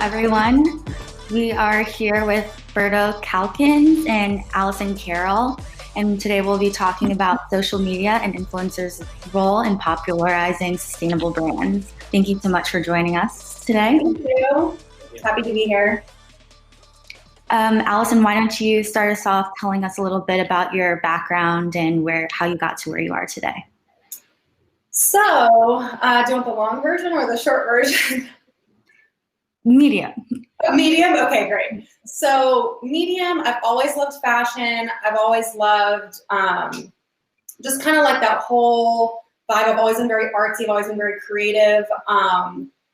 everyone. We are here with Berto Calkins and Allison Carroll, and today we'll be talking about social media and influencers' role in popularizing sustainable brands. Thank you so much for joining us today. Thank you. Happy to be here. Allison, why don't you start us off telling us a little bit about your background and how you got to where you are today? So, do you want the long version or the short version? Medium. Medium? Okay, great. So, medium, I've always loved fashion. I've always loved just kind of like that whole vibe. I've always been very artsy. I've always been very creative.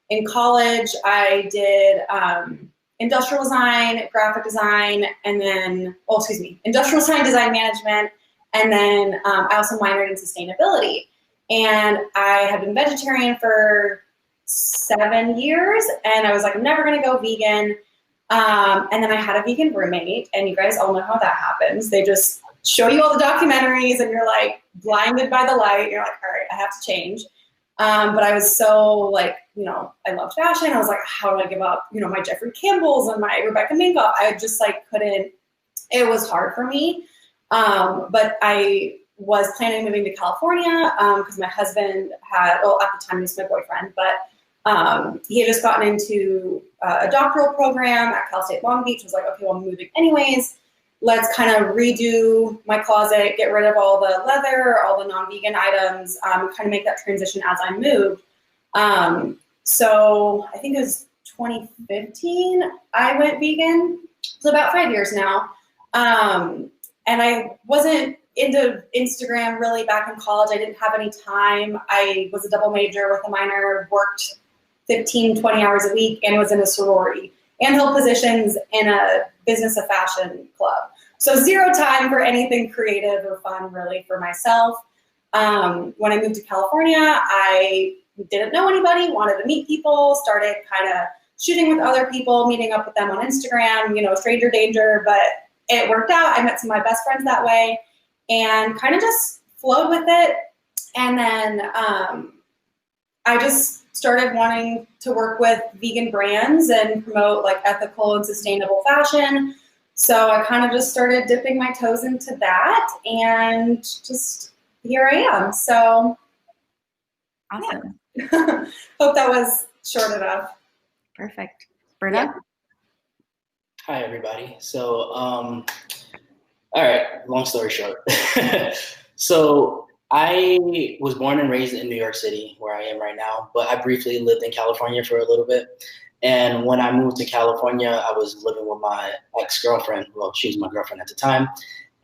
In college, I did industrial design, graphic design, and then, industrial design management, and then I also minored in sustainability. And I had been vegetarian for 7 years, and I was like, I'm never going to go vegan. And then I had a vegan roommate, and you guys all know how that happens. They just show you all the documentaries, and you're like blinded by the light. You're like, all right, I have to change. But I was so like, I loved fashion. I was like, how do I give up, my Jeffrey Campbell's and my Rebecca Minkoff? I just like couldn't, it was hard for me. But I was planning on moving to California because my husband at the time he was my boyfriend, but he had just gotten into a doctoral program at Cal State Long Beach. I was like, okay, well, I'm moving anyways. Let's kind of redo my closet, get rid of all the leather, all the non-vegan items, kind of make that transition as I moved. So I think it was 2015, I went vegan. So about 5 years now. And I wasn't into Instagram really back in college. I didn't have any time. I was a double major with a minor, worked 15, 20 hours a week, and was in a sorority and held positions in a business of fashion club. So zero time for anything creative or fun really for myself. When I moved to California, I didn't know anybody, wanted to meet people, started kind of shooting with other people, meeting up with them on Instagram, stranger danger, but it worked out. I met some of my best friends that way and kind of just flowed with it. And then I just started wanting to work with vegan brands and promote like ethical and sustainable fashion. So I kind of just started dipping my toes into that, and just here I am. So awesome. Yeah. Hope that was short enough. Perfect. Berto? Yeah. Hi, everybody. So, all right, long story short. So I was born and raised in New York City, where I am right now, but I briefly lived in California for a little bit. And when I moved to California, I was living with my ex-girlfriend. Well, she was my girlfriend at the time.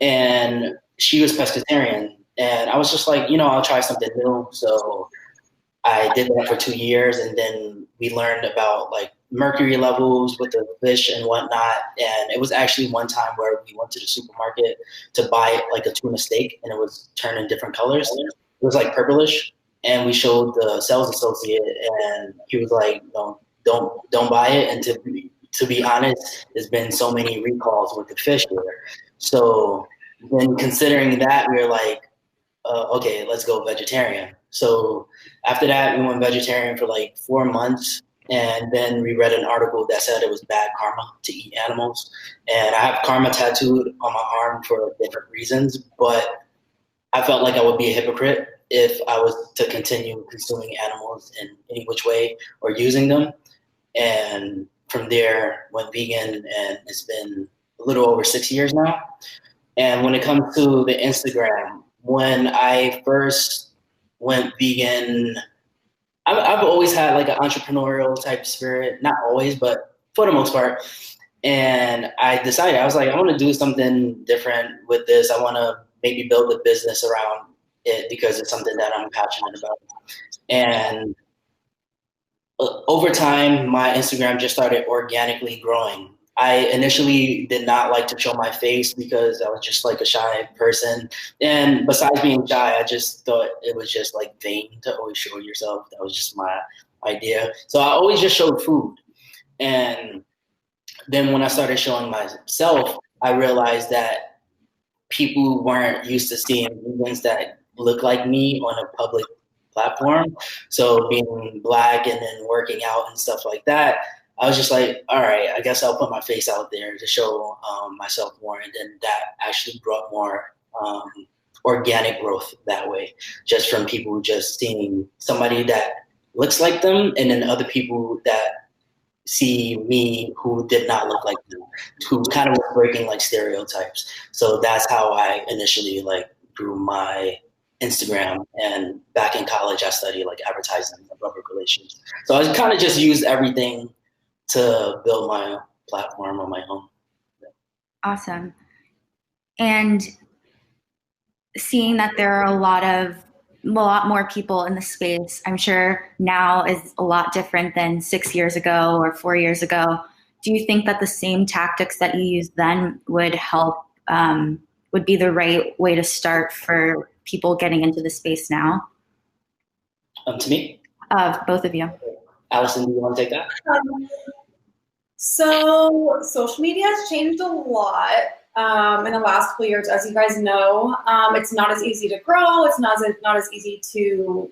And she was pescatarian. And I was just like, I'll try something new. So I did that for 2 years. And then we learned about like mercury levels with the fish and whatnot. And it was actually one time where we went to the supermarket to buy like a tuna steak, and it was turning different colors. It was like purplish. And we showed the sales associate, and he was like, no, don't buy it. And to be honest, there's been so many recalls with the fish here. So then considering that, we were like, okay, let's go vegetarian. So after that, we went vegetarian for like 4 months. And then we read an article that said it was bad karma to eat animals. And I have karma tattooed on my arm for different reasons, but I felt like I would be a hypocrite if I was to continue consuming animals in any which way or using them. And from there, went vegan, and it's been a little over 6 years now. And when it comes to the Instagram, when I first went vegan, I've always had like an entrepreneurial type spirit, not always, but for the most part. And I decided, I was like, I want to do something different with this. I want to maybe build a business around it because it's something that I'm passionate about. And over time, my Instagram just started organically growing. I initially did not like to show my face because I was just like a shy person. And besides being shy, I just thought it was just like vain to always show yourself. That was just my idea. So I always just showed food. And then when I started showing myself, I realized that people weren't used to seeing vegans that look like me on a public platform. So being Black and then working out and stuff like that, I was just like, all right, I guess I'll put my face out there to show myself more. And then that actually brought more organic growth that way, just from people just seeing somebody that looks like them, and then other people that see me who did not look like them, who kind of was breaking like stereotypes. So that's how I initially like grew my Instagram. And back in college, I studied like advertising and public relations. So I kind of just used everything to build my platform on my own. Awesome. And seeing that there are a lot more people in the space, I'm sure now is a lot different than 6 years ago or 4 years ago. Do you think that the same tactics that you used then would help, would be the right way to start for people getting into the space now? To me? Both of you. Allison, do you want to take that? So social media has changed a lot in the last couple years, as you guys know. It's not as easy to grow. It's not as easy to,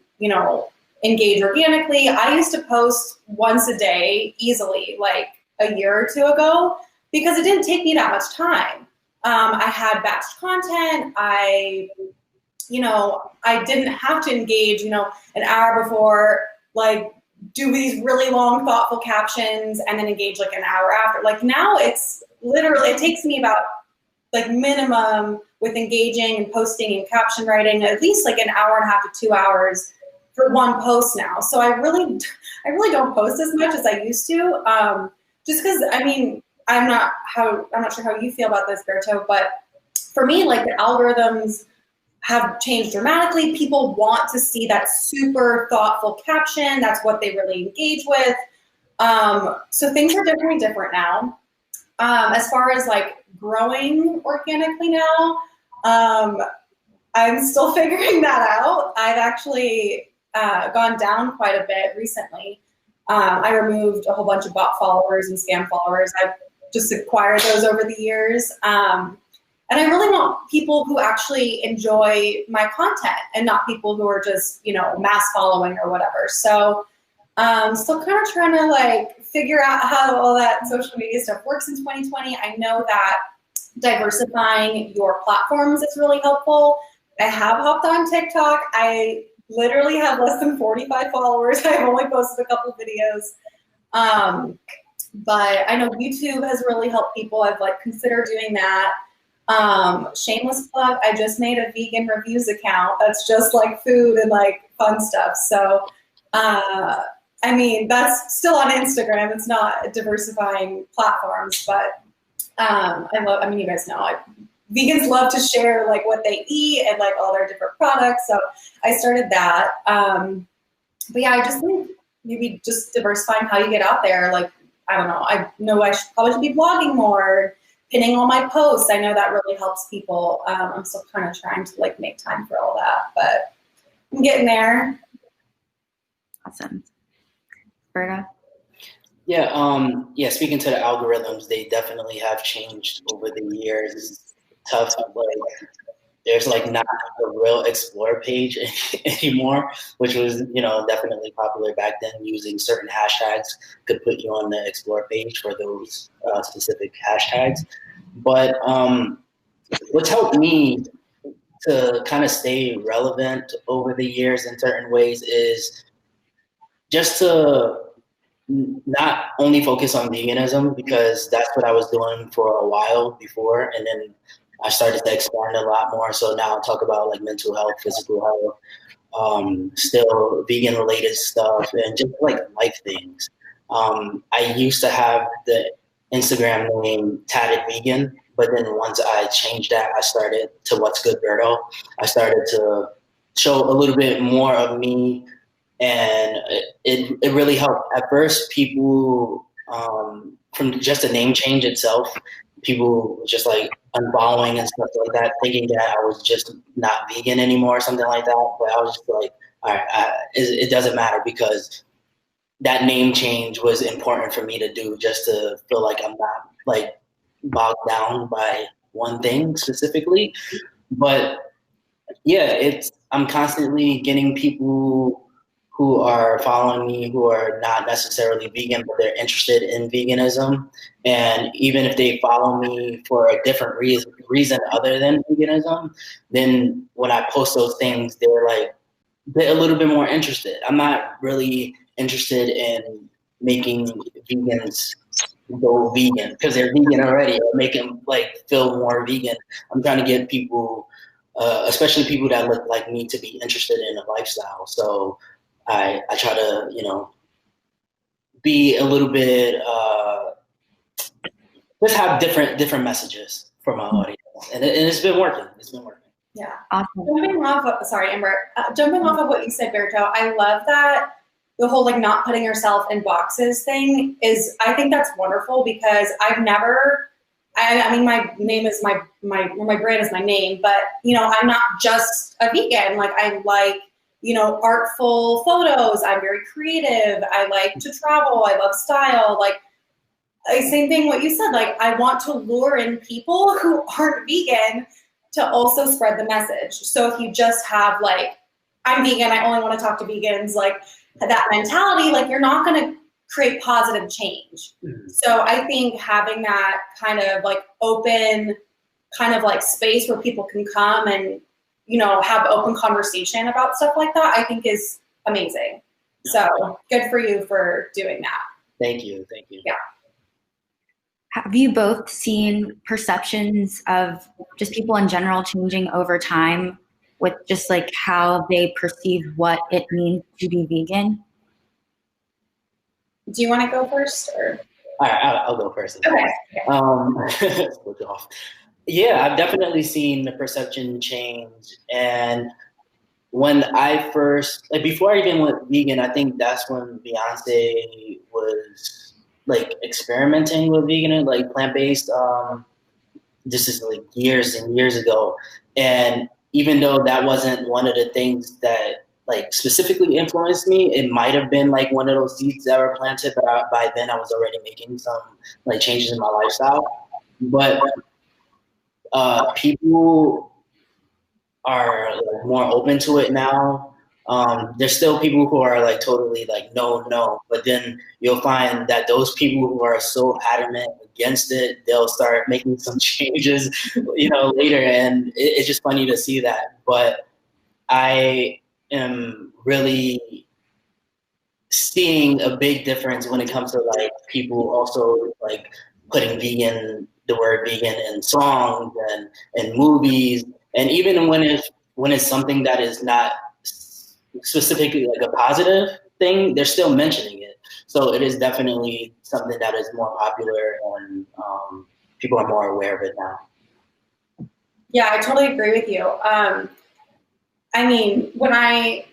engage organically. I used to post once a day easily, like a year or two ago, because it didn't take me that much time. I had batched content. I didn't have to engage, an hour before, like do these really long, thoughtful captions and then engage like an hour after. Like now it's literally, it takes me about like minimum with engaging and posting and caption writing, at least like an hour and a half to 2 hours for one post now. So I really don't post as much as I used to. Just because, I'm not sure how you feel about this, Berto, but for me, like the algorithms have changed dramatically. People want to see that super thoughtful caption. That's what they really engage with. So things are definitely different now. As far as like growing organically now, I'm still figuring that out. I've actually gone down quite a bit recently. I removed a whole bunch of bot followers and scam followers. I've just acquired those over the years. And I really want people who actually enjoy my content and not people who are just, mass following or whatever. So still kind of trying to like figure out how all that social media stuff works in 2020. I know that diversifying your platforms is really helpful. I have hopped on TikTok. I literally have less than 45 followers. I've only posted a couple videos. But I know YouTube has really helped people. I've like considered doing that. Shameless plug, I just made a vegan reviews account that's just like food and like fun stuff. So, that's still on Instagram. It's not diversifying platforms, but you guys know, vegans love to share like what they eat and like all their different products. So I started that. But yeah, I just think maybe just diversifying how you get out there. Like, I don't know. I know I probably should be blogging more, pinning all my posts. I know that really helps people. I'm still kind of trying to like make time for all that, but I'm getting there. Awesome. Berto? Yeah, speaking to the algorithms, they definitely have changed over the years. It's tough, like there's like not a real explore page anymore, which was, definitely popular back then. Using certain hashtags could put you on the explore page for those specific hashtags. But what's helped me to kind of stay relevant over the years in certain ways is just to not only focus on veganism, because that's what I was doing for a while before, and then I started to expand a lot more. So now I talk about like mental health, physical health, still vegan related stuff, and just like life things. I used to have the Instagram name Tatted Vegan, but then once I changed that, I started to What's Good Berto. I started to show a little bit more of me, and it really helped. At first, people, from just the name change itself, people just like unfollowing and stuff like that, thinking that I was just not vegan anymore or something like that. But I was just like, all right, it doesn't matter, because that name change was important for me to do, just to feel like I'm not like bogged down by one thing specifically. But yeah, I'm constantly getting people who are following me who are not necessarily vegan, but they're interested in veganism. And even if they follow me for a different reason other than veganism, then when I post those things, they're a little bit more interested. I'm not really interested in making vegans go vegan because they're vegan already, or make them like feel more vegan. I'm trying to get people, especially people that look like me, to be interested in a lifestyle. So I try to, be a little bit, just have different messages for my audience, and it's been working. It's been working. Yeah. Awesome. Jumping off of what you said, Berto, I love that the whole like not putting yourself in boxes thing I think that's wonderful, because I've never, I mean, my name is my brand is my name, but I'm not just a vegan. Like I like, artful photos. I'm very creative. I like to travel. I love style. Like same thing what you said, like I want to lure in people who aren't vegan to also spread the message. So if you just have like, I'm vegan, I only want to talk to vegans, like that mentality, like you're not going to create positive change. Mm-hmm. So I think having that kind of like open kind of like space where people can come and, have open conversation about stuff like that, I think is amazing. So good for you for doing that. Thank you. Yeah. Have you both seen perceptions of just people in general changing over time with just like how they perceive what it means to be vegan? Do you want to go first, or? All right, I'll go first. Okay. Switch off. Yeah, I've definitely seen the perception change. And when I first, like before I even went vegan, I think that's when Beyonce was like experimenting with vegan and like plant-based. This is like years and years ago. And even though that wasn't one of the things that like specifically influenced me, it might have been like one of those seeds that were planted, but by then I was already making some like changes in my lifestyle. But people are like more open to it now. There's still people who are like totally like no, but then you'll find that those people who are so adamant against it, they'll start making some changes, later, and it's just funny to see that. But I am really seeing a big difference when it comes to like people also like putting the word vegan in songs and movies, and even when it's something that is not specifically like a positive thing, they're still mentioning it. So it is definitely something that is more popular, and people are more aware of it now. Yeah, I totally agree with you. I mean, I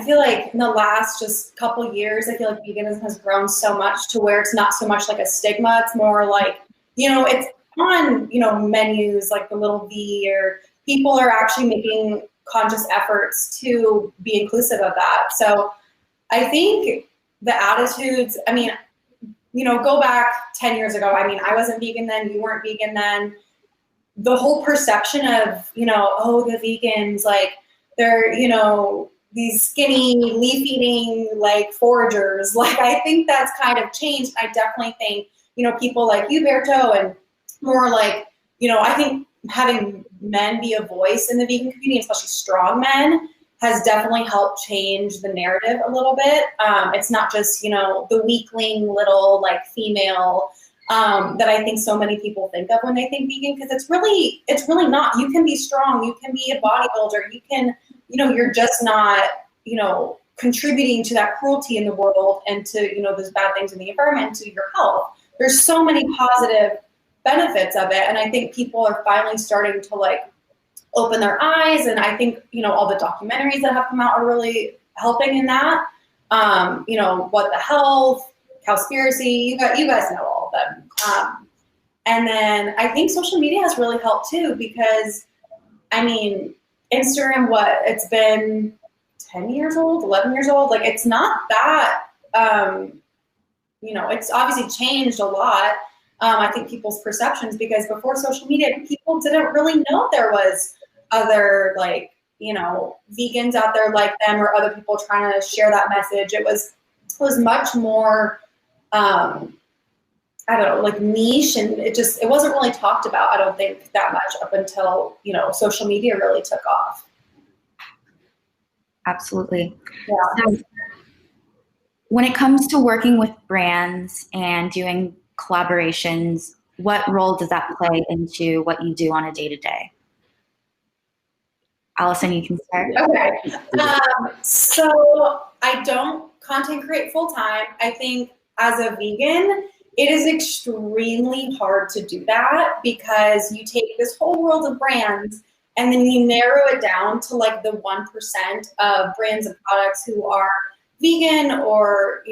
feel like in the last just couple years, I feel like veganism has grown so much to where it's not so much like a stigma. It's more like, it's on, menus like the little V, or people are actually making conscious efforts to be inclusive of that. So I think the attitudes, I mean, go back 10 years ago. I mean, I wasn't vegan then, you weren't vegan then. The whole perception of, the vegans, like they're, these skinny leaf-eating like foragers. Like I think that's kind of changed. I definitely think, people like you, Berto, and more like, I think having men be a voice in the vegan community, especially strong men, has definitely helped change the narrative a little bit. It's not just, the weakling little like female that I think so many people think of when they think vegan, because it's really not. You can be strong, you can be a bodybuilder, you can, you're just not, contributing to that cruelty in the world and to, those bad things in the environment, to your health. There's so many positive benefits of it. And I think people are finally starting to like open their eyes. And I think, all the documentaries that have come out are really helping in that. What the Health, Cowspiracy, you guys know all of them. And then I think social media has really helped too, because I mean, Instagram, it's been 10 years old, 11 years old. Like it's not that, it's obviously changed a lot. I think people's perceptions, because before social media, people didn't really know there was other like vegans out there like them or other people trying to share that message. It was much more, I don't know, like niche, and it wasn't really talked about, I don't think, that much up until, social media really took off. Absolutely. Yeah. So when it comes to working with brands and doing collaborations, what role does that play into what you do on a day-to-day? Allison, you can start. Okay. So I don't content create full time. I think as a vegan, it is extremely hard to do that because you take this whole world of brands and then you narrow it down to like the 1% of brands and products who are vegan or,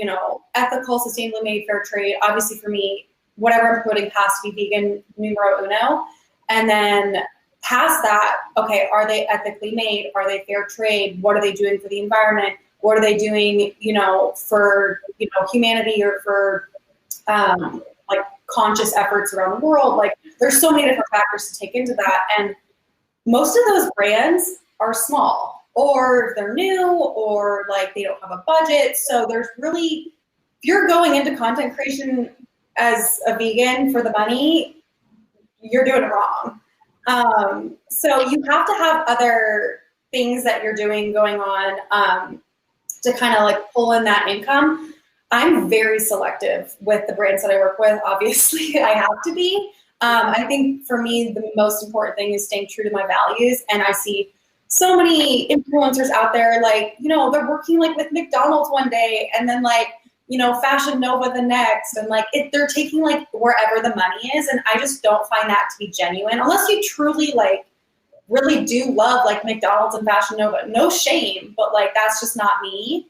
ethical, sustainably made, fair trade. Obviously for me, whatever I'm putting has to be vegan numero uno. And then past that, okay, are they ethically made? Are they fair trade? What are they doing for the environment? What are they doing, for, humanity or for, like conscious efforts around the world? Like there's so many different factors to take into that. And most of those brands are small, or they're new, or like they don't have a budget. So there's really, if you're going into content creation as a vegan for the money, you're doing it wrong. So you have to have other things that you're doing going on to kind of like pull in that income. I'm very selective with the brands that I work with. Obviously, I have to be. I think for me, the most important thing is staying true to my values. And I see so many influencers out there, like, they're working like with McDonald's one day and then like, Fashion Nova the next, and like they're taking like wherever the money is, and I just don't find that to be genuine unless you truly like really do love like McDonald's and Fashion Nova. No shame, but like that's just not me.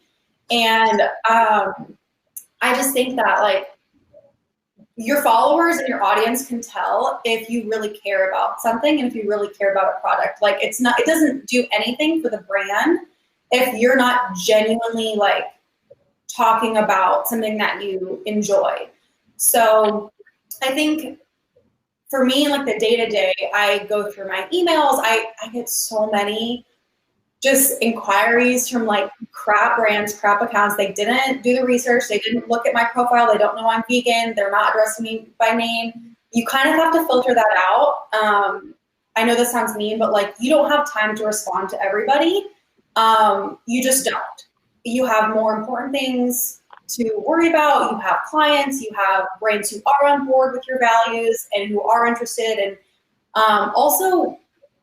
And I just think that like your followers and your audience can tell if you really care about something and if you really care about a product. Like it doesn't do anything for the brand if you're not genuinely like talking about something that you enjoy. So I think for me, like the day-to-day, I go through my emails. I get so many just inquiries from like crap brands, crap accounts. They didn't do the research. They didn't look at my profile. They don't know I'm vegan. They're not addressing me by name. You kind of have to filter that out. I know this sounds mean, but like you don't have time to respond to everybody. You just don't. You have more important things to worry about. You have clients, you have brands who are on board with your values and who are interested, and also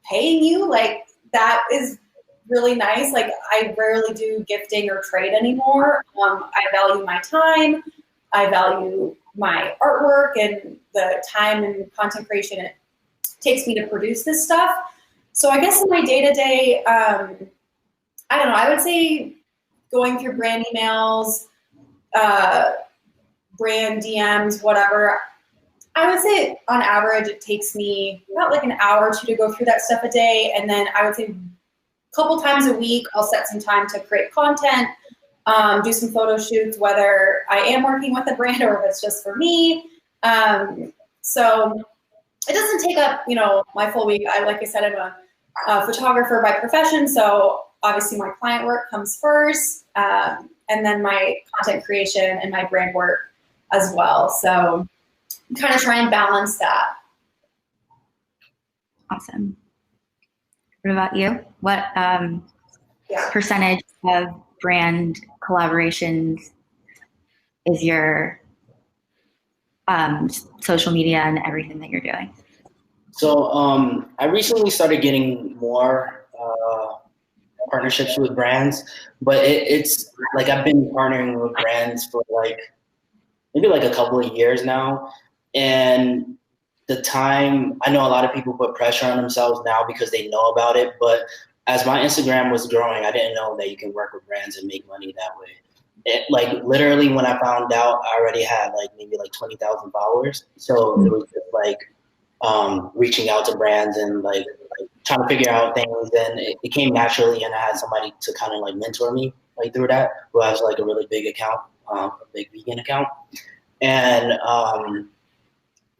paying you. Like that is really nice. Like I rarely do gifting or trade anymore. I value my time. I value my artwork and the time and content creation it takes me to produce this stuff. So I guess in my day-to-day, I don't know, I would say going through brand emails, brand DMs, whatever. I would say on average, it takes me about like an hour or two to go through that stuff a day. And then I would say a couple times a week, I'll set some time to create content, do some photo shoots, whether I am working with a brand or if it's just for me. So it doesn't take up, my full week. Like I said, I'm a photographer by profession. So obviously my client work comes first, and then my content creation and my brand work as well. So kind of try and balance that. Awesome. What about you? What percentage of brand collaborations is your social media and everything that you're doing? So I recently started getting more partnerships with brands, but it's like I've been partnering with brands for like maybe like a couple of years now. And the time, I know a lot of people put pressure on themselves now because they know about it, but as my Instagram was growing, I didn't know that you can work with brands and make money that way. Like literally when I found out, I already had like maybe like 20,000 followers. So it was just like reaching out to brands and like trying to figure out things, and it came naturally, and I had somebody to kind of like mentor me like through that, who has like a really big account, a big vegan account. And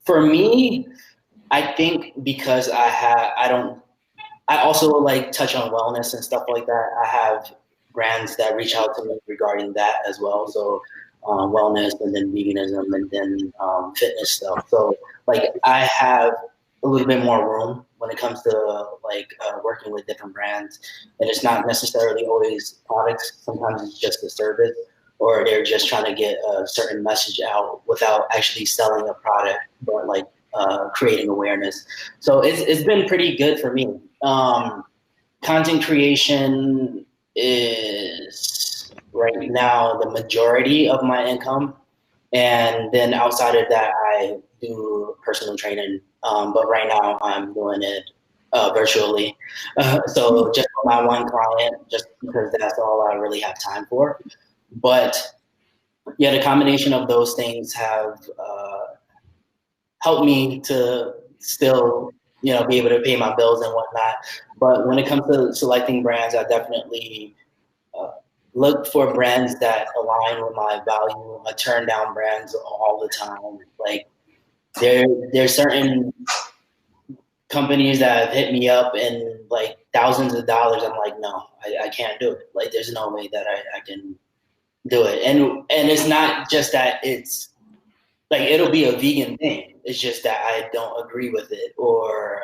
for me, I think because I I also like touch on wellness and stuff like that. I have brands that reach out to me regarding that as well. So wellness, and then veganism, and then fitness stuff. So like I have a little bit more room when it comes to like working with different brands, and it's not necessarily always products. Sometimes it's just a service, or they're just trying to get a certain message out without actually selling a product, but like creating awareness. So it's been pretty good for me. Content creation is right now the majority of my income. And then outside of that, I do personal training. But right now I'm doing it virtually. So just for my one client, just because that's all I really have time for. But yeah, the combination of those things have helped me to still, be able to pay my bills and whatnot. But when it comes to selecting brands, I definitely look for brands that align with my value. I turn down brands all the time. Like there's certain companies that have hit me up and like thousands of dollars. I'm like, no, I can't do it. Like there's no way that I can do it. And it's not just that it's like it'll be a vegan thing. It's just that I don't agree with it, or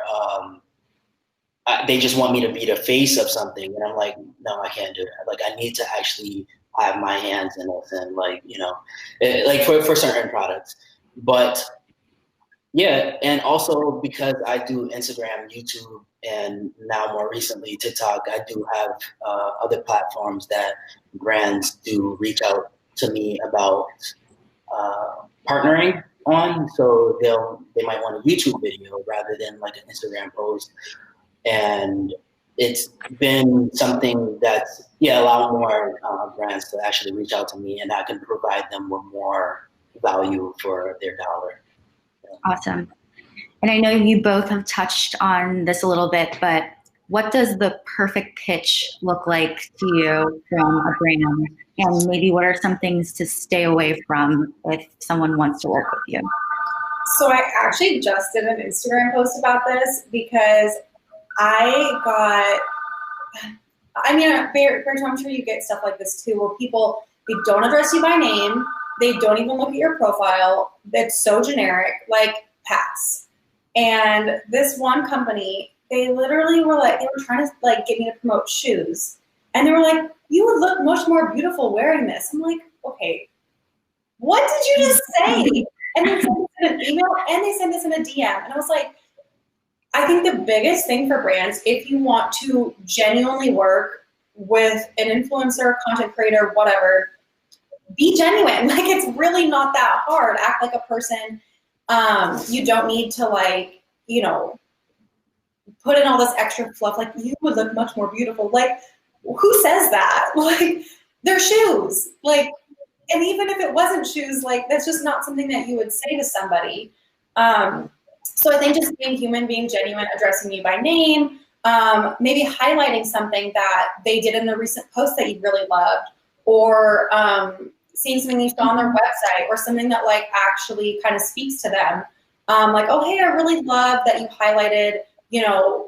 they just want me to be the face of something, and I'm like, no, I can't do that. Like I need to actually have my hands in it, and like like for certain products. But yeah, and also because I do Instagram, YouTube, and now more recently TikTok, I do have other platforms that brands do reach out to me about partnering on. So they might want a YouTube video rather than like an Instagram post. And it's been something that's allowed more brands to actually reach out to me, and I can provide them with more value for their dollar. Awesome. And I know you both have touched on this a little bit, but what does the perfect pitch look like to you from a brand? And maybe what are some things to stay away from if someone wants to work with you? So I actually just did an Instagram post about this because Berto, I'm sure you get stuff like this too, where people, they don't address you by name, they don't even look at your profile, it's so generic, like pass. And this one company, they literally were like, they were trying to like get me to promote shoes. And they were like, you would look much more beautiful wearing this. I'm like, okay, what did you just say? And they sent this in an email and they sent this in a DM. And I was like, I think the biggest thing for brands, if you want to genuinely work with an influencer, content creator, whatever, be genuine. Like it's really not that hard. Act like a person. You don't need to like, put in all this extra fluff. Like you would look much more beautiful. Like who says that? Like they're shoes. Like, and even if it wasn't shoes, like that's just not something that you would say to somebody. So I think just being human, being genuine, addressing you by name, maybe highlighting something that they did in a recent post that you really loved, or seeing something you saw on their website, or something that like actually kind of speaks to them. Like, oh, hey, I really love that you highlighted,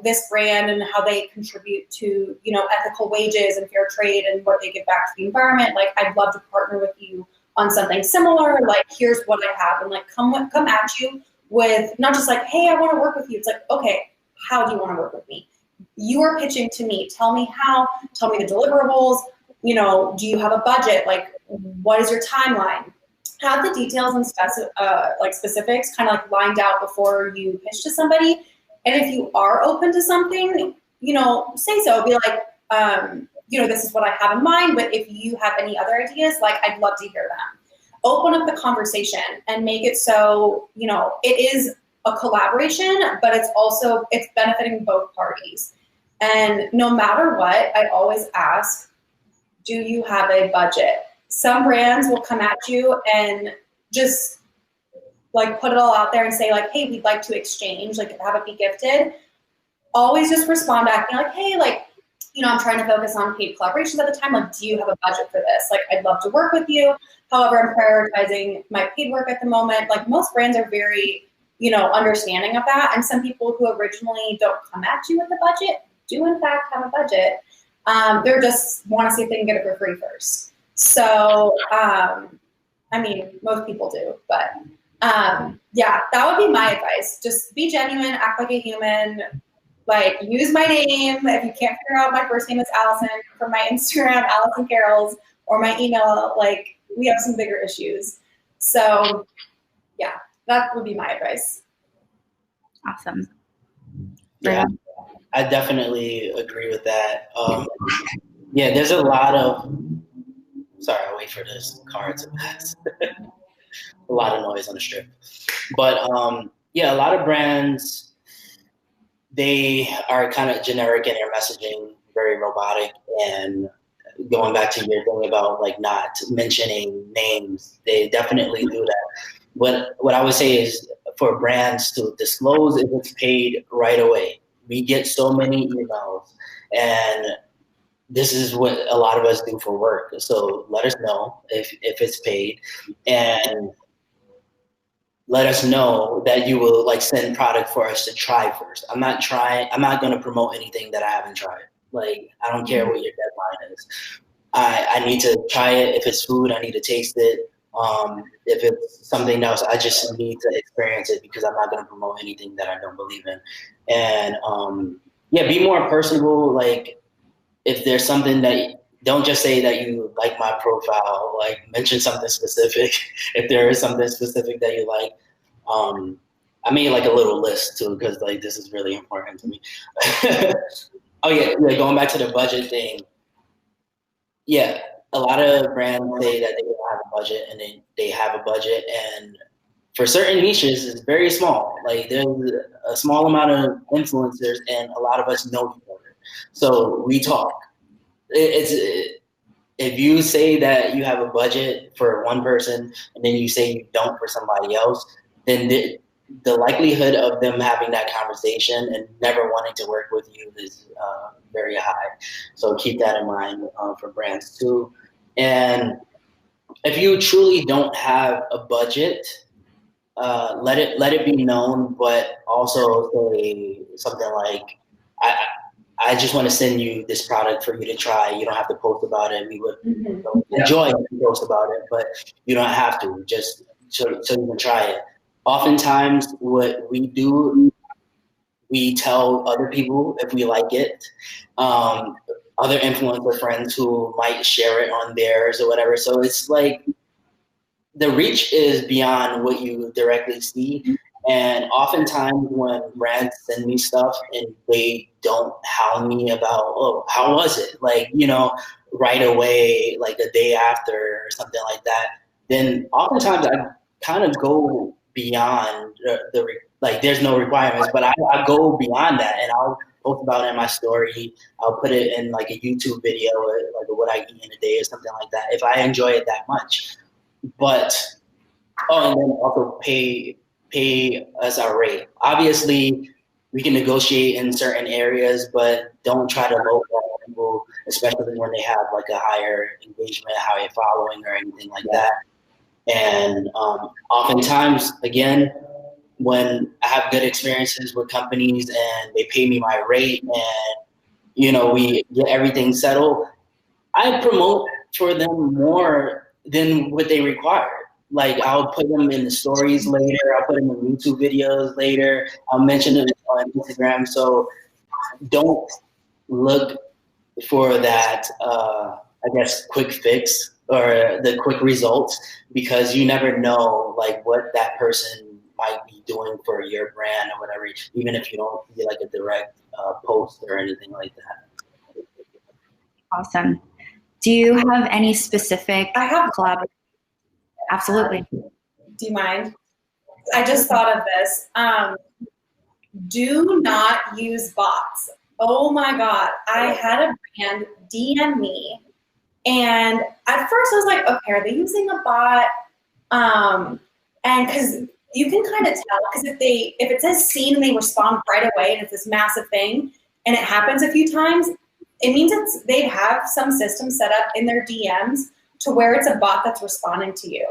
this brand and how they contribute to, ethical wages and fair trade and what they give back to the environment. Like, I'd love to partner with you on something similar. Like, here's what I have, and like come at you with not just like, hey, I want to work with you. It's like, okay, how do you want to work with me? You are pitching to me. Tell me how. Tell me the deliverables. Do you have a budget? Like, what is your timeline? Have the details and specifics kind of like lined out before you pitch to somebody. And if you are open to something, say so. Be like, this is what I have in mind. But if you have any other ideas, like, I'd love to hear them. Open up the conversation and make it so, it is a collaboration, but it's benefiting both parties. And no matter what, I always ask, do you have a budget? Some brands will come at you and just like put it all out there and say like, hey, we'd like to exchange, like have it be gifted. Always just respond back and like, hey, like, I'm trying to focus on paid collaborations at the time. Like, do you have a budget for this? Like, I'd love to work with you. However, I'm prioritizing my paid work at the moment. Like, most brands are very, understanding of that. And some people who originally don't come at you with the budget do in fact have a budget. They're just want to see if they can get it for free first. So, I mean, most people do, but yeah, that would be my advice. Just be genuine, act like a human, like use my name. If you can't figure out my first name is Allison, from my Instagram, Allison Carroll's, or my email, like we have some bigger issues. So yeah, that would be my advice. Awesome. Yeah, I definitely agree with that. Yeah, there's a lot of, sorry, I'll wait for this car to pass. A lot of noise on the strip. But yeah, a lot of brands, they are kind of generic in their messaging, very robotic, and going back to your thing about like not mentioning names, they definitely do that. What I would say is for brands to disclose if it's paid right away. We get so many emails, and this is what a lot of us do for work. So let us know if it's paid, and let us know that you will like send product for us to try first. I'm not going to promote anything that I haven't tried. Like, I don't care what your deadline is. I need to try it. If it's food, I need to taste it. If it's something else, I just need to experience it, because I'm not going to promote anything that I don't believe in. And yeah, be more personable. Like, if there's something that, don't just say that you like my profile, like mention something specific. If there is something specific that you like, I made like a little list too, because like this is really important to me. Oh yeah, going back to the budget thing. Yeah, a lot of brands say that they don't have a budget, and they have a budget, and for certain niches, it's very small. Like, there's a small amount of influencers, and a lot of us know each other, so we talk. If you say that you have a budget for one person, and then you say you don't for somebody else, then the likelihood of them having that conversation and never wanting to work with you is very high. So keep that in mind for brands too. And if you truly don't have a budget, let it be known, but also say something like, I just want to send you this product for you to try. You don't have to post about it. We would enjoy if you post about it, but you don't have to, just so you can try it. Oftentimes what we do, we tell other people if we like it. Other influencer friends who might share it on theirs or whatever. So it's like the reach is beyond what you directly see. And oftentimes when brands send me stuff and they don't hound me about, oh, how was it? Like, right away, like a day after or something like that, then oftentimes I kind of go beyond like there's no requirements, but I go beyond that, and I'll post about it in my story. I'll put it in like a YouTube video, or like what I eat in a day or something like that, if I enjoy it that much. But, and then also pay us our rate. Obviously, we can negotiate in certain areas, but don't try to lowball people, especially when they have like a higher engagement, higher following, or anything like that. And oftentimes, again, when I have good experiences with companies and they pay me my rate, and we get everything settled, I promote for them more than what they require. Like, I'll put them in the stories later. I'll put them in YouTube videos later. I'll mention them on Instagram. So don't look for that, I guess, quick fix or the quick results, because you never know like what that person might be doing for your brand or whatever, even if you don't get like a direct post or anything like that. Awesome. Do you have any specific collab? Absolutely. Do you mind? I just thought of this. Do not use bots. Oh my God. I had a brand DM me, and at first I was like, okay, are they using a bot? And because you can kind of tell, because if it says seen and they respond right away and it's this massive thing and it happens a few times, it means they have some system set up in their DMs to where it's a bot that's responding to you.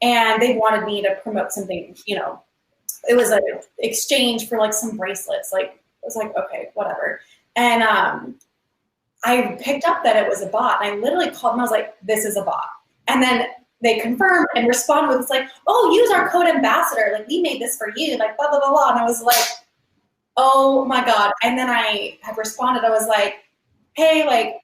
And they wanted me to promote something, it was an exchange for like some bracelets. Like, I was like, okay, whatever. And I picked up that it was a bot, and I literally called them. I was like, "This is a bot," and then they confirmed and responded with, "It's like, oh, use our code ambassador. Like, we made this for you. Like, blah blah blah blah." And I was like, "Oh my god!" And then I had responded. I was like, "Hey, like,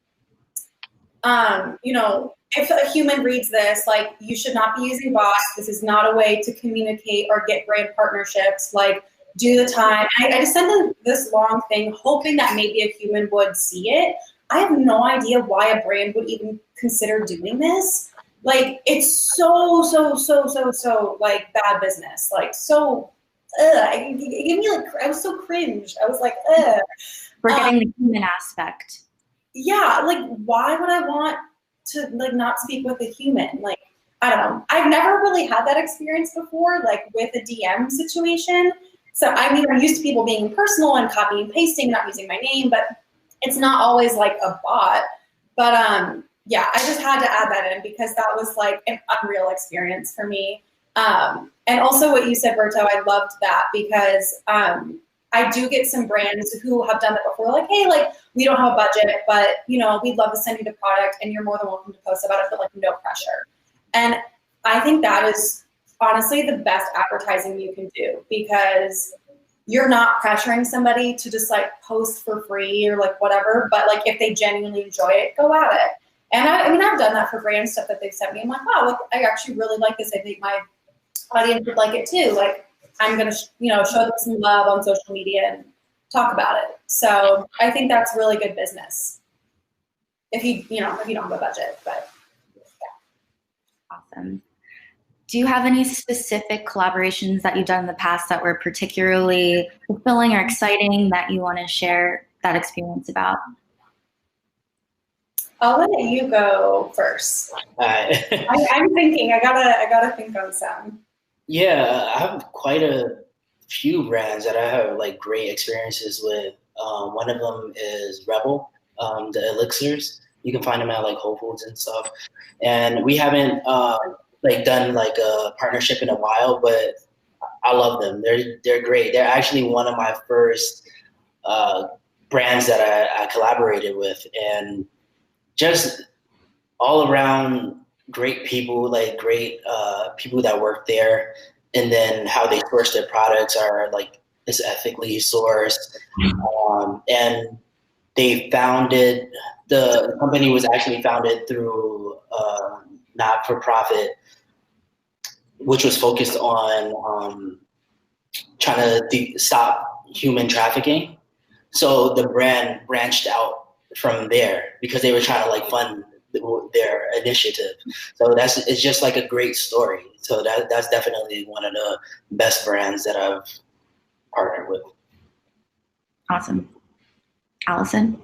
you know, if a human reads this, like, you should not be using bots. This is not a way to communicate or get brand partnerships. Like, do the time." I just sent them this long thing, hoping that maybe a human would see it. I have no idea why a brand would even consider doing this. Like, it's so like bad business. Like, so, it gave me like, I was so cringed. I was like, Forgetting the human aspect. Yeah, like, why would I want to like not speak with a human? Like, I don't know. I've never really had that experience before, like with a DM situation. So I mean, I'm used to people being personal and copying and pasting, not using my name, but it's not always like a bot. But yeah, I just had to add that in because that was like an unreal experience for me. And also what you said, Berto, I loved that because I do get some brands who have done it before, like, hey, like, we don't have a budget, but, you know, we'd love to send you the product and you're more than welcome to post about it, but like no pressure. And I think that is honestly the best advertising you can do because you're not pressuring somebody to just like post for free or like whatever, but like if they genuinely enjoy it, go at it. And I mean, I've done that for brand stuff that they've sent me. I'm like, wow, look, I actually really like this. I think my audience would like it too. Like, I'm going to, you know, show them some love on social media and talk about it. So I think that's really good business. If you don't have a budget, but yeah. Awesome. Do you have any specific collaborations that you've done in the past that were particularly fulfilling or exciting that you want to share that experience about? I'll let you go first. I'm thinking. I gotta think on some. Yeah, I have quite a few brands that I have like great experiences with. One of them is Rebel, the elixirs. You can find them at like Whole Foods and stuff. And we haven't like done like a partnership in a while, but I love them. They're great. They're actually one of my first brands that I collaborated with, and just all around great people, like great people that work there, and then how they source their products are like is ethically sourced. And they founded the company was actually founded through not-for-profit, which was focused on trying to stop human trafficking. So the brand branched out from there because they were trying to like fund their initiative. So it's just like a great story. So that's definitely one of the best brands that I've partnered with. Awesome. Allison?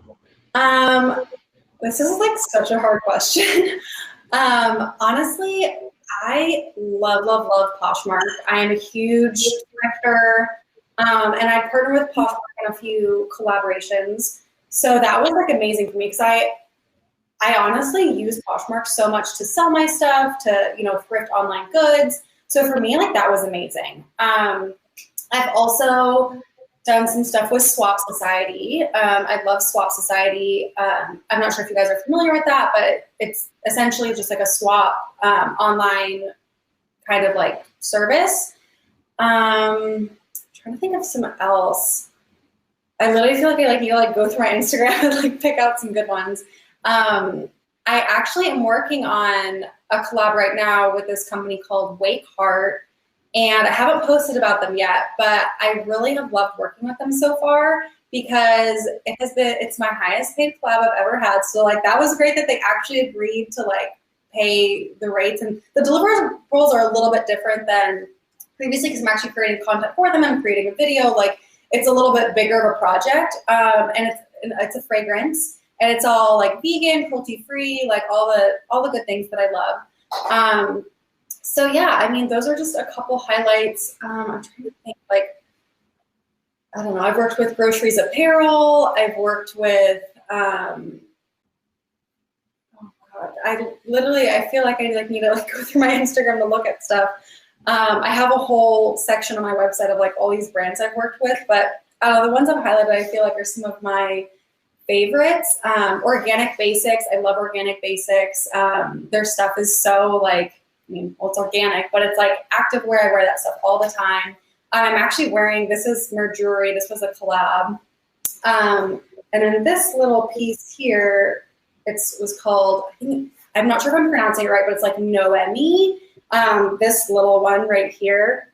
This is like such a hard question. Honestly, I love Poshmark. I am a huge thrifter, and I've partnered with Poshmark in a few collaborations. So that was like amazing for me because I honestly use Poshmark so much to sell my stuff, to, you know, thrift online goods. So for me, like, that was amazing. I've also done some stuff with Swap Society. I love Swap Society. I'm not sure if you guys are familiar with that, but it's essentially just like a swap online kind of like service. I'm trying to think of some else. I literally feel like I need to like go through my Instagram and like pick out some good ones. I actually am working on a collab right now with this company called Wake Heart, and I haven't posted about them yet, but I really have loved working with them so far because it's my highest paid collab I've ever had. So like that was great that they actually agreed to like pay the rates, and the deliverables are a little bit different than previously because I'm actually creating content for them. I'm creating a video, like it's a little bit bigger of a project, and it's a fragrance. And it's all like vegan, cruelty-free, like all the good things that I love. So yeah, I mean, those are just a couple highlights. I'm trying to think, like, I don't know. I've worked with Groceries Apparel. I've worked with, oh God, I feel like I like need to like go through my Instagram to look at stuff. I have a whole section on my website of like all these brands I've worked with, but the ones I've highlighted, I feel like are some of my favorites. Organic Basics. I love Organic Basics. Their stuff is so like, I mean, well, it's organic, but it's like activewear. I wear that stuff all the time. I'm actually wearing, this is Mer Jewelry. This was a collab. And then this little piece here, was called, I'm not sure if I'm pronouncing it right, but it's like Noemi. This little one right here.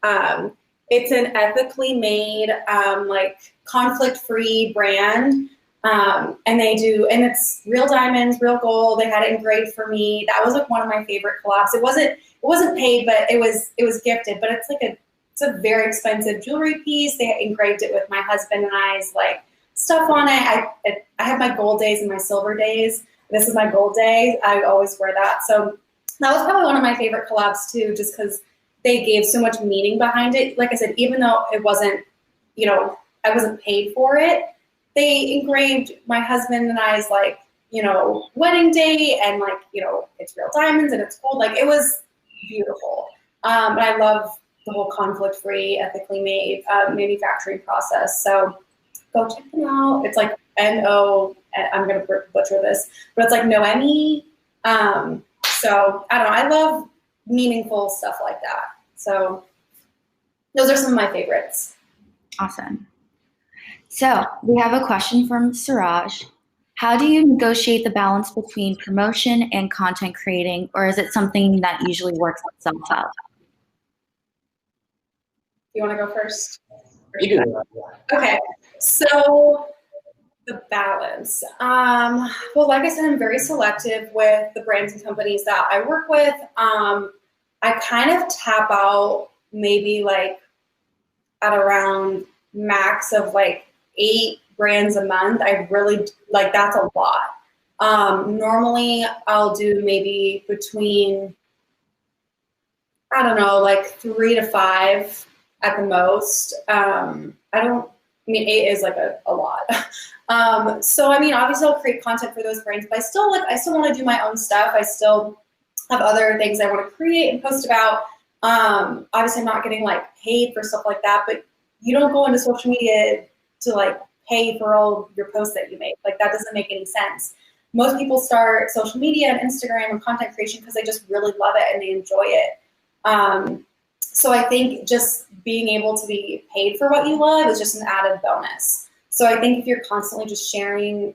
It's an ethically made, like conflict-free brand. And it's real diamonds, real gold. They had it engraved for me. That was like one of my favorite collabs. It wasn't paid, but it was gifted. But it's a very expensive jewelry piece. They engraved it with my husband and I's like stuff on it. I have my gold days and my silver days. This is my gold day. I always wear that. So that was probably one of my favorite collabs too, just because they gave so much meaning behind it. Like I said, even though it wasn't, I wasn't paid for it, they engraved my husband and I's like, wedding day, and like, it's real diamonds and it's gold. Like, it was beautiful. And I love the whole conflict-free, ethically made manufacturing process. So go check them out. It's like N-O, I'm going to butcher this, but it's like Noemi. So I don't know. I love meaningful stuff like that. So those are some of my favorites. Awesome. So we have a question from Suraj. How do you negotiate the balance between promotion and content creating, or is it something that usually works itself out? You want to go first? You do. Okay. So the balance. Well, like I said, I'm very selective with the brands and companies that I work with. I kind of tap out maybe like at around max of like 8 brands a month. I really like, that's a lot. Normally I'll do maybe between, I don't know, like 3 to 5 at the most. 8 is like a lot. So I mean, obviously I'll create content for those brands, but I still want to do my own stuff. I still have other things I want to create and post about. Obviously I'm not getting like paid for stuff like that, but you don't go into social media to like pay for all your posts that you make. Like, that doesn't make any sense. Most people start social media and Instagram and content creation because they just really love it and they enjoy it. So I think just being able to be paid for what you love is just an added bonus. So I think if you're constantly just sharing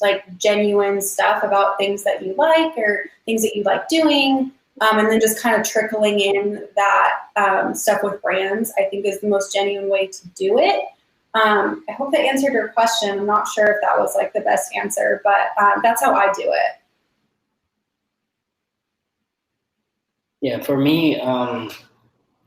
like genuine stuff about things that you like or things that you like doing, and then just kind of trickling in that stuff with brands, I think is the most genuine way to do it. I hope that answered your question. I'm not sure if that was like the best answer, but that's how I do it. Yeah, for me,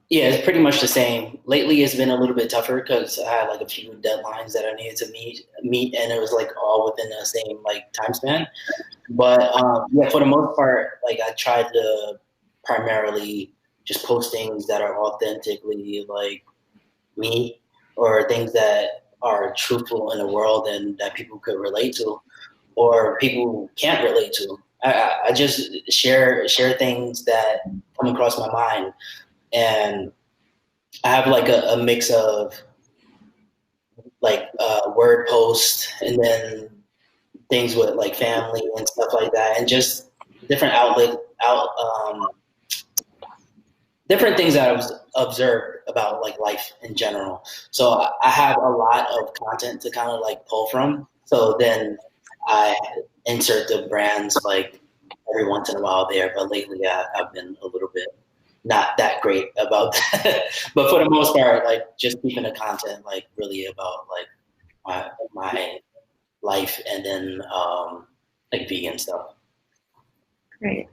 yeah, it's pretty much the same. Lately, it's been a little bit tougher because I had like a few deadlines that I needed to meet, and it was like all within the same like time span. But yeah, for the most part, like I tried to primarily just post things that are authentically like me, or things that are truthful in the world and that people could relate to, or people can't relate to. I just share things that come across my mind. And I have like a mix of like word posts and then things with like family and stuff like that, and just different different things that I've observed about like life in general. So I have a lot of content to kind of like pull from. So then I insert the brands like every once in a while there, but lately I've been a little bit not that great about that. But for the most part, like just keeping the content like really about like my life, and then like vegan stuff. Great.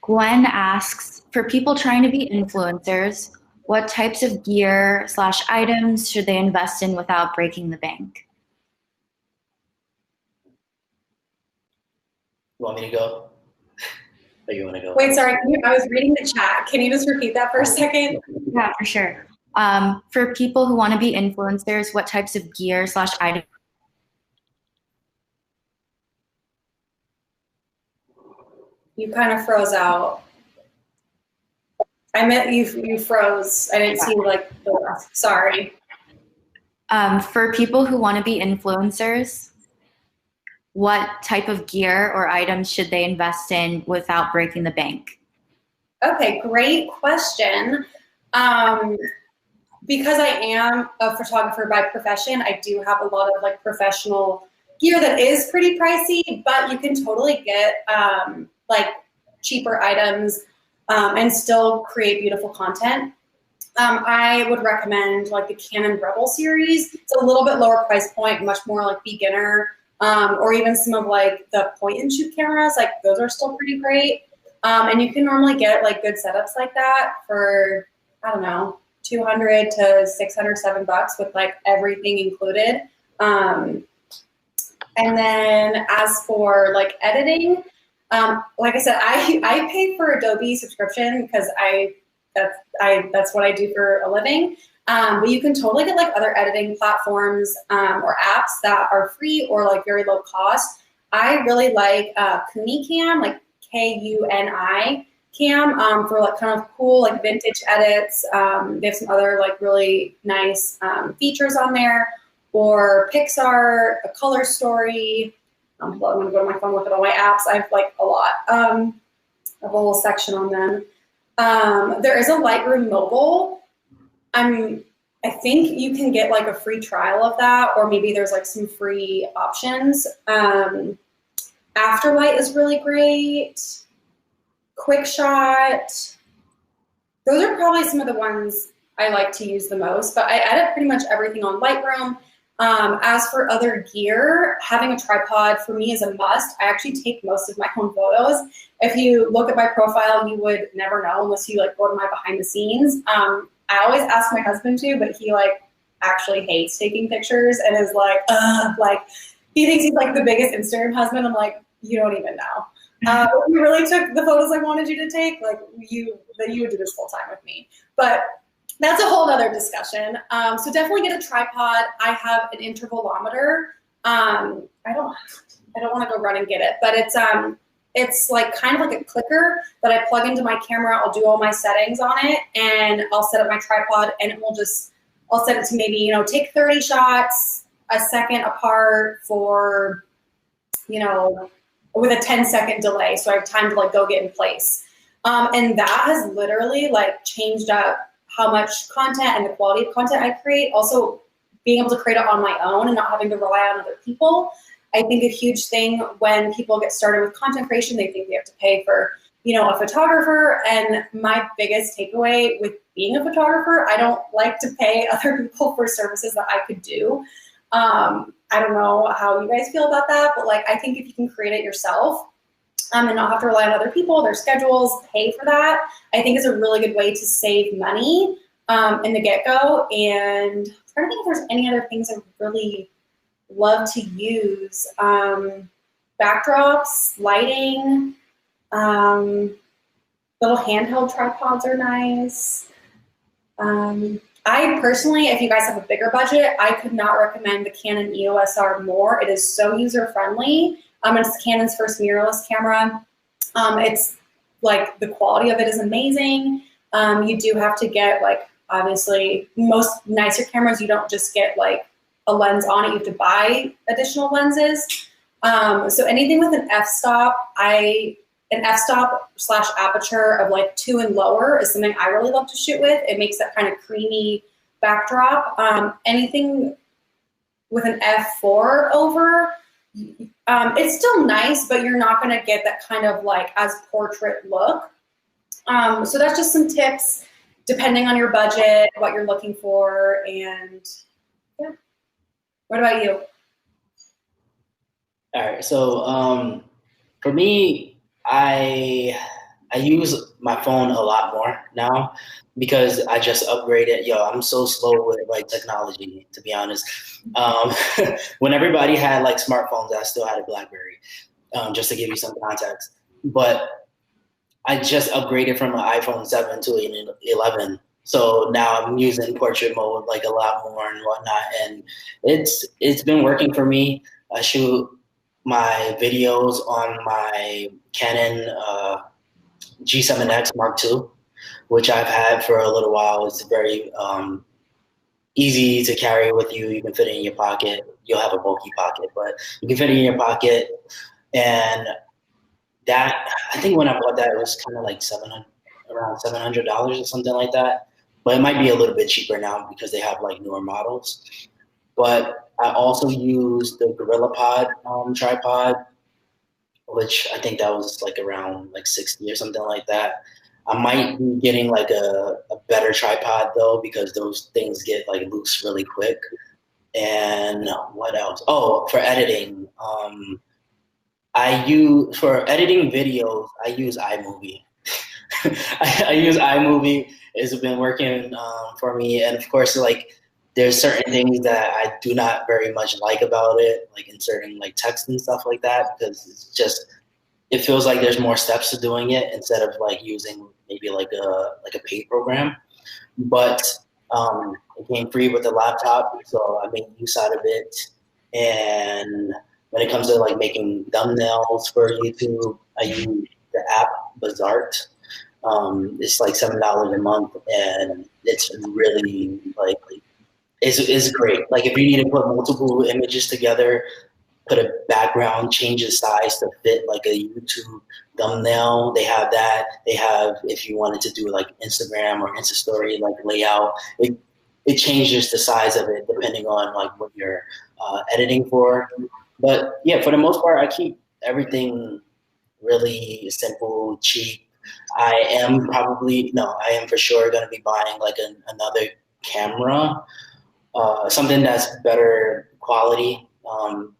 Gwen asks, for people trying to be influencers, what types of gear/items should they invest in without breaking the bank? You want me to go? Or you want to go? Wait, sorry. I was reading the chat. Can you just repeat that for a second? Yeah, for sure. For people who want to be influencers, what types of gear/items? You kind of froze out. I meant you froze. I didn't see like the rest. Sorry. For people who want to be influencers, what type of gear or items should they invest in without breaking the bank? Okay, great question. Because I am a photographer by profession, I do have a lot of like professional gear that is pretty pricey, but you can totally get like cheaper items and still create beautiful content. I would recommend like the Canon Rebel series. It's a little bit lower price point, much more like beginner, or even some of like the point and shoot cameras. Like those are still pretty great. And you can normally get like good setups like that for, I don't know, 200 to 600, $7 with like everything included. And then as for like editing, like I said, I paid for Adobe subscription because that's what I do for a living. But you can totally get like other editing platforms or apps that are free or like very low cost. I really like Kunicam, like Kuni Cam for like kind of cool like vintage edits. They have some other like really nice features on there. Or Pixar, A Color Story. I'm going to go to my phone, look at all my apps. I have like a lot. I have a whole section on them. There is a Lightroom mobile. I think you can get like a free trial of that, or maybe there's like some free options. Afterlight is really great. Quick Shot. Those are probably some of the ones I like to use the most, but I edit pretty much everything on Lightroom. As for other gear, having a tripod for me is a must. I actually take most of my own photos. If you look at my profile, you would never know unless you like go to my behind the scenes. I always ask my husband to, but he like actually hates taking pictures and is like he thinks he's like the biggest Instagram husband. I'm like, you don't even know. If you really took the photos I wanted you to take, like you would do this full time with me. But that's a whole other discussion. So definitely get a tripod. I have an intervalometer. I don't want to go run and get it, but it's like kind of like a clicker that I plug into my camera. I'll do all my settings on it, and I'll set up my tripod, and I'll set it to maybe take 30 shots a second apart for with a 10-second delay, so I have time to like go get in place. And that has literally like changed up how much content and the quality of content I create. Also, being able to create it on my own and not having to rely on other people. I think a huge thing when people get started with content creation, they think they have to pay for, a photographer. And my biggest takeaway with being a photographer, I don't like to pay other people for services that I could do. I don't know how you guys feel about that, but like I think if you can create it yourself, and not have to rely on other people, their schedules, pay for that, I think is a really good way to save money in the get-go. And I'm trying to think if there's any other things I really love to use. Backdrops, lighting, little handheld tripods are nice. I personally, if you guys have a bigger budget, I could not recommend the Canon EOS R more. It is so user-friendly. It's Canon's first mirrorless camera. It's like the quality of it is amazing. You do have to get like, obviously, most nicer cameras, you don't just get like a lens on it. You have to buy additional lenses. So anything with an f-stop, an f-stop/aperture of like 2 and lower is something I really love to shoot with. It makes that kind of creamy backdrop. Anything with an f4 over, it's still nice, but you're not going to get that kind of like as portrait look. So that's just some tips depending on your budget, what you're looking for, and yeah. What about you? All right. So for me, I use my phone a lot more now because I just upgraded. I'm so slow with like technology, to be honest. When everybody had like smartphones, I still had a BlackBerry, just to give you some context. But I just upgraded from an iPhone 7 to an 11. So now I'm using portrait mode like a lot more and whatnot. And it's been working for me. I shoot my videos on my Canon G7X Mark II, which I've had for a little while. It's very easy to carry with you. You can fit it in your pocket. You'll have a bulky pocket, but you can fit it in your pocket. And that, I think when I bought that, it was kind of like around $700 or something like that. But it might be a little bit cheaper now because they have like newer models. But I also use the GorillaPod tripod, which I think that was like around like 60 or something like that. I might be getting like a better tripod though, because those things get like loose really quick. And what else? Oh, for editing, for editing videos, I use iMovie. I use iMovie. It's been working for me, and of course, like there's certain things that I do not very much like about it, like inserting like text and stuff like that, because it feels like there's more steps to doing it instead of like using maybe like a paid program. But it came free with the laptop, so I made use out of it. And when it comes to like making thumbnails for YouTube, I use the app Bazart. It's like $7 a month, and it's really like it's great. Like if you need to put multiple images together, put a background, change the size to fit like a YouTube thumbnail. They have that. They have, if you wanted to do like Instagram or Insta story, like layout, it changes the size of it depending on like what you're editing for. But yeah, for the most part, I keep everything really simple, cheap. I am for sure going to be buying like another camera, something that's better quality.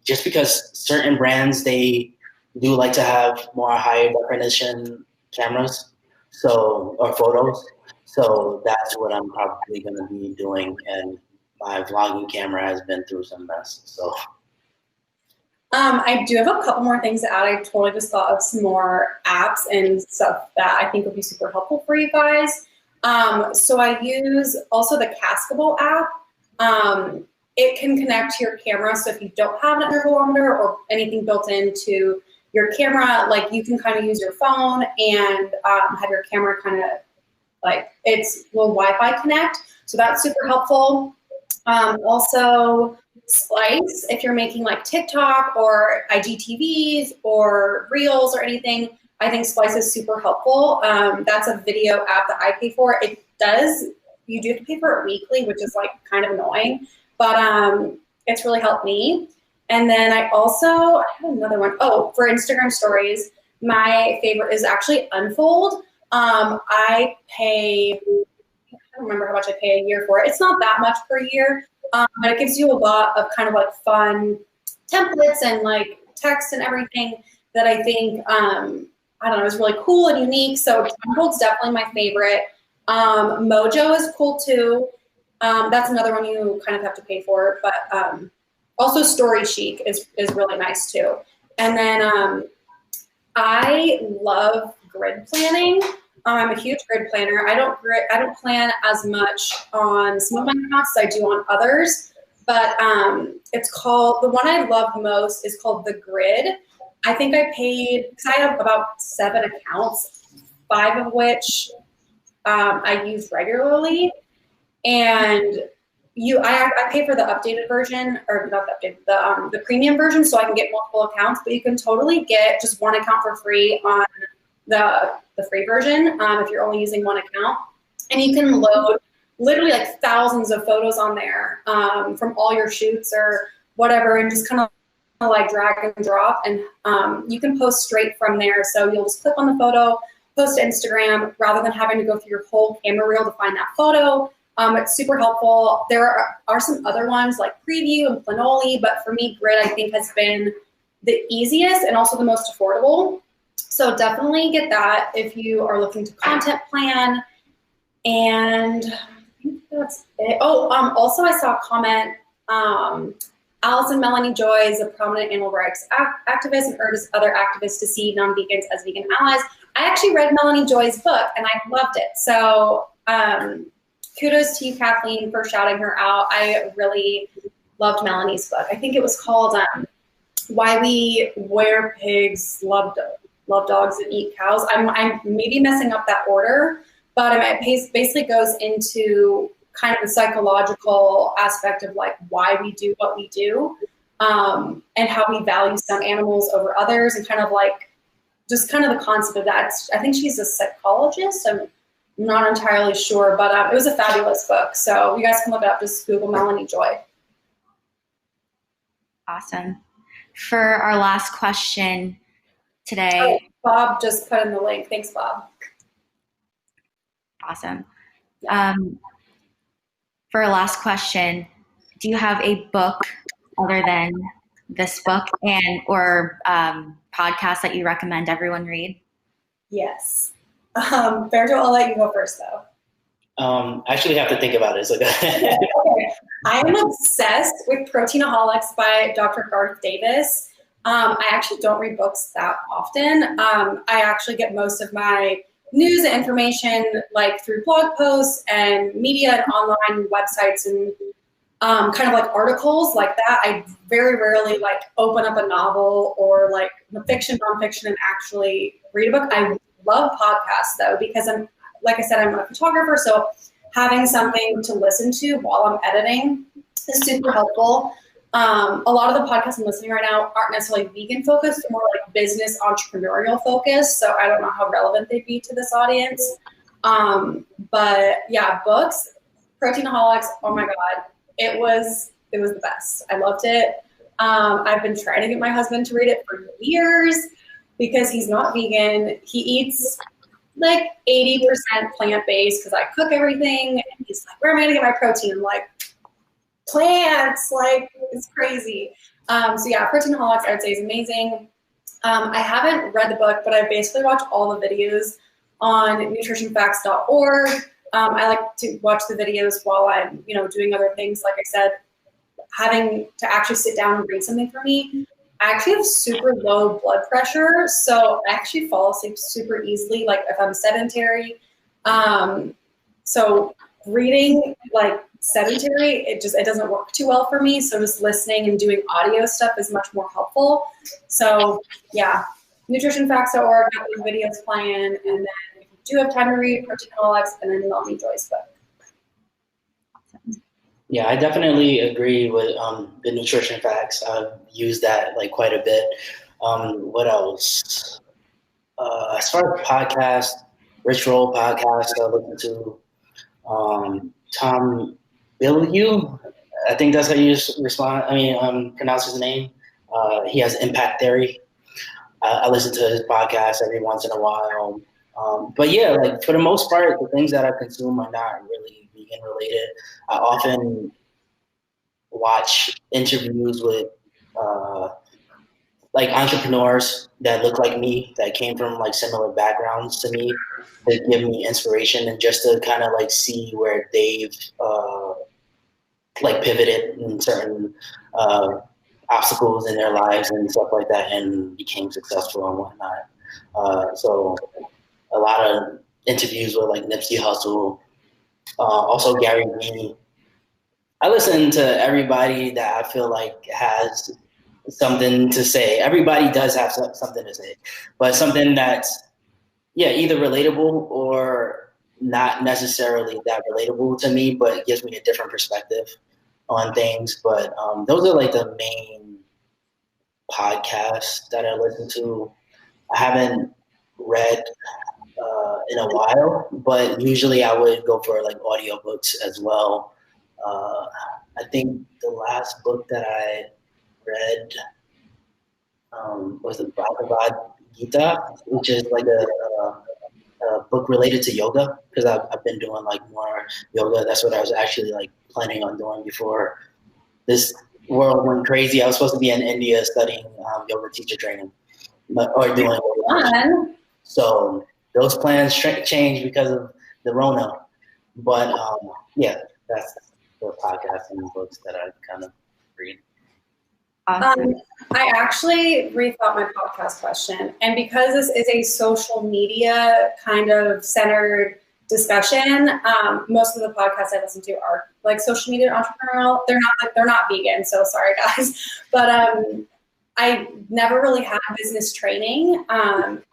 Just because certain brands, they do like to have more high definition cameras, or photos. So that's what I'm probably going to be doing. And my vlogging camera has been through some mess. So. I do have a couple more things to add. I totally just thought of some more apps and stuff that I think would be super helpful for you guys. So I use also the Cascable app. It can connect to your camera. So if you don't have an intervalometer or anything built into your camera, like you can kind of use your phone and have your camera kind of like will Wi-Fi connect. So that's super helpful. Also, Splice, if you're making like TikTok or IGTVs or Reels or anything, I think Splice is super helpful. That's a video app that I pay for. You do have to pay for it weekly, which is like kind of annoying, but it's really helped me. And then I have another one. Oh, for Instagram stories, my favorite is actually Unfold. I don't remember how much I pay a year for it. It's not that much per year, but it gives you a lot of kind of like fun templates and like text and everything that I think, I don't know, is really cool and unique. So Unfold's definitely my favorite. Mojo is cool too. That's another one you kind of have to pay for, but also Story Chic is really nice too. And then I love grid planning. I'm a huge grid planner. I don't plan as much on some of my accounts as I do on others, but the one I love most is called The Grid. I think I paid, because I have about 7 accounts, 5 of which I use regularly, and I pay for the updated version, or not the updated, the premium version, so I can get multiple accounts, but you can totally get just 1 account for free on the free version if you're only using 1 account. And you can load literally like thousands of photos on there from all your shoots or whatever, and just kind of like drag and drop, and you can post straight from there. So you'll just click on the photo, post to Instagram, rather than having to go through your whole camera reel to find that photo. It's super helpful. There are some other ones like Preview and Planoly, but for me, Grid I think has been the easiest and also the most affordable. So definitely get that if you are looking to content plan. And I think that's it. Oh, also I saw a comment, Allison Melanie Joy is a prominent animal rights activist and urges other activists to see non-vegans as vegan allies. I actually read Melanie Joy's book and I loved it. So kudos to you, Kathleen, for shouting her out. I really loved Melanie's book. I think it was called Why We Wear Pigs, Love Dogs, and Eat Cows. I'm maybe messing up that order, but it basically goes into kind of the psychological aspect of like why we do what we do, and how we value some animals over others, and kind of like just kind of the concept of that. I think she's a psychologist. I'm not entirely sure, but it was a fabulous book. So you guys can look it up. Just Google Melanie Joy. Awesome. For our last question today. Oh, Bob just put in the link. Thanks, Bob. Awesome. For our last question, do you have a book other than this book or podcast that you recommend everyone read? Yes. Berto, I'll let you go first, though. I actually have to think about it. So okay. I am obsessed with Proteinaholics by Dr. Garth Davis. I actually don't read books that often. I actually get most of my news and information like through blog posts and media and online websites and kind of like articles like that. I very rarely like open up a novel or like the fiction, nonfiction, and actually read a book. I love podcasts though, because like I said, I'm a photographer, so having something to listen to while I'm editing is super helpful. A lot of the podcasts I'm listening right now aren't necessarily vegan focused, more like business entrepreneurial focused. So I don't know how relevant they'd be to this audience. But yeah, books, Proteinaholics. Oh my God, it was the best. I loved it. I've been trying to get my husband to read it for years because he's not vegan. He eats like 80% plant-based because I cook everything. And he's like, where am I going to get my protein? I'm like, plants, like it's crazy. So yeah, Proteinaholics I would say is amazing. I haven't read the book, but I basically watch all the videos on nutritionfacts.org. I like to watch the videos while I'm, doing other things. Like I said, having to actually sit down and read something for me. I actually have super low blood pressure, so I actually fall asleep super easily, like if I'm sedentary. So reading like sedentary, it doesn't work too well for me. So just listening and doing audio stuff is much more helpful. So yeah, nutritionfacts.org, got those videos playing, and then if you do have time to read, Proteinaholics, and then Melanie Joy's book. Yeah, I definitely agree with the nutrition facts. I've used that like quite a bit. What else? As far as podcasts, Rich Roll podcast I listen to. Tom Bilyeu, I think that's how you pronounce his name. He has Impact Theory. I listen to his podcast every once in a while. But yeah, like for the most part, the things that I consume are not really vegan related. I often watch interviews with like entrepreneurs that look like me, that came from like similar backgrounds to me, that give me inspiration, and just to kind of like see where they've like pivoted in certain obstacles in their lives and stuff like that, and became successful and whatnot. So a lot of interviews with like Nipsey Hussle, also Gary Vee. I listen to everybody that I feel like has something to say. Everybody does have something to say, but something that's either relatable or not necessarily that relatable to me, but gives me a different perspective on things. But those are like the main podcasts that I listen to. I haven't read in a while, but usually I would go for like audiobooks as well. I think the last book that I read was the Bhagavad Gita, which is like a book related to yoga, because I've been doing like more yoga. That's what I was actually like planning on doing before this world went crazy. I was supposed to be in India studying yoga teacher training, or doing yoga. So those plans changed because of the Rona. But yeah, that's the podcast and books that I kind of read. Awesome. I actually rethought my podcast question, and because this is a social media kind of centered discussion, most of the podcasts I listen to are like social media entrepreneurial. They're not vegan, so sorry guys, but I never really had business training,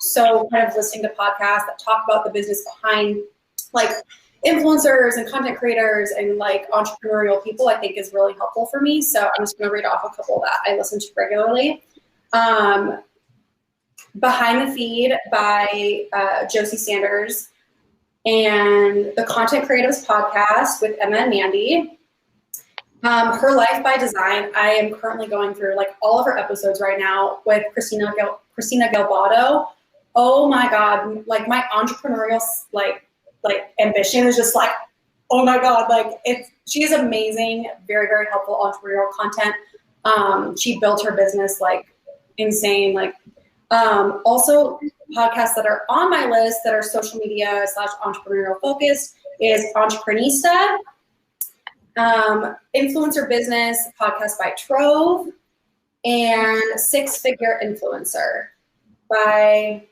so kind of listening to podcasts that talk about the business behind, like influencers and content creators and like entrepreneurial people, I think is really helpful for me. So I'm just going to read off a couple that I listen to regularly. Behind the Feed by Josie Sanders, and the Content Creatives Podcast with Emma and Mandy. Her Life by Design. I am currently going through like all of her episodes right now with Christina Galbato. Oh my God, like my entrepreneurial like ambition is just like, oh my God, like she is amazing, very, very helpful entrepreneurial content. She built her business like insane, like also podcasts that are on my list that are social media / entrepreneurial focused is Entreprenista, Influencer Business podcast by Trove, and Six Figure Influencer by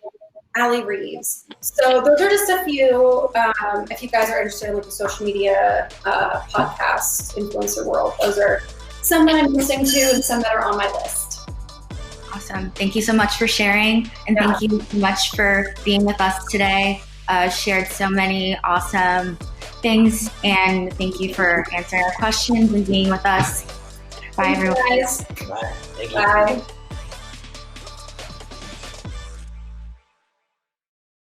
Allie Reeves. So those are just a few, if you guys are interested in like the social media podcast influencer world, those are some that I'm listening to and some that are on my list. Awesome. Thank you so much for sharing, and thank you so much for being with us today. Shared so many awesome things, and thank you for answering our questions and being with us. Bye, everyone. Guys. Bye. Thank you. Bye.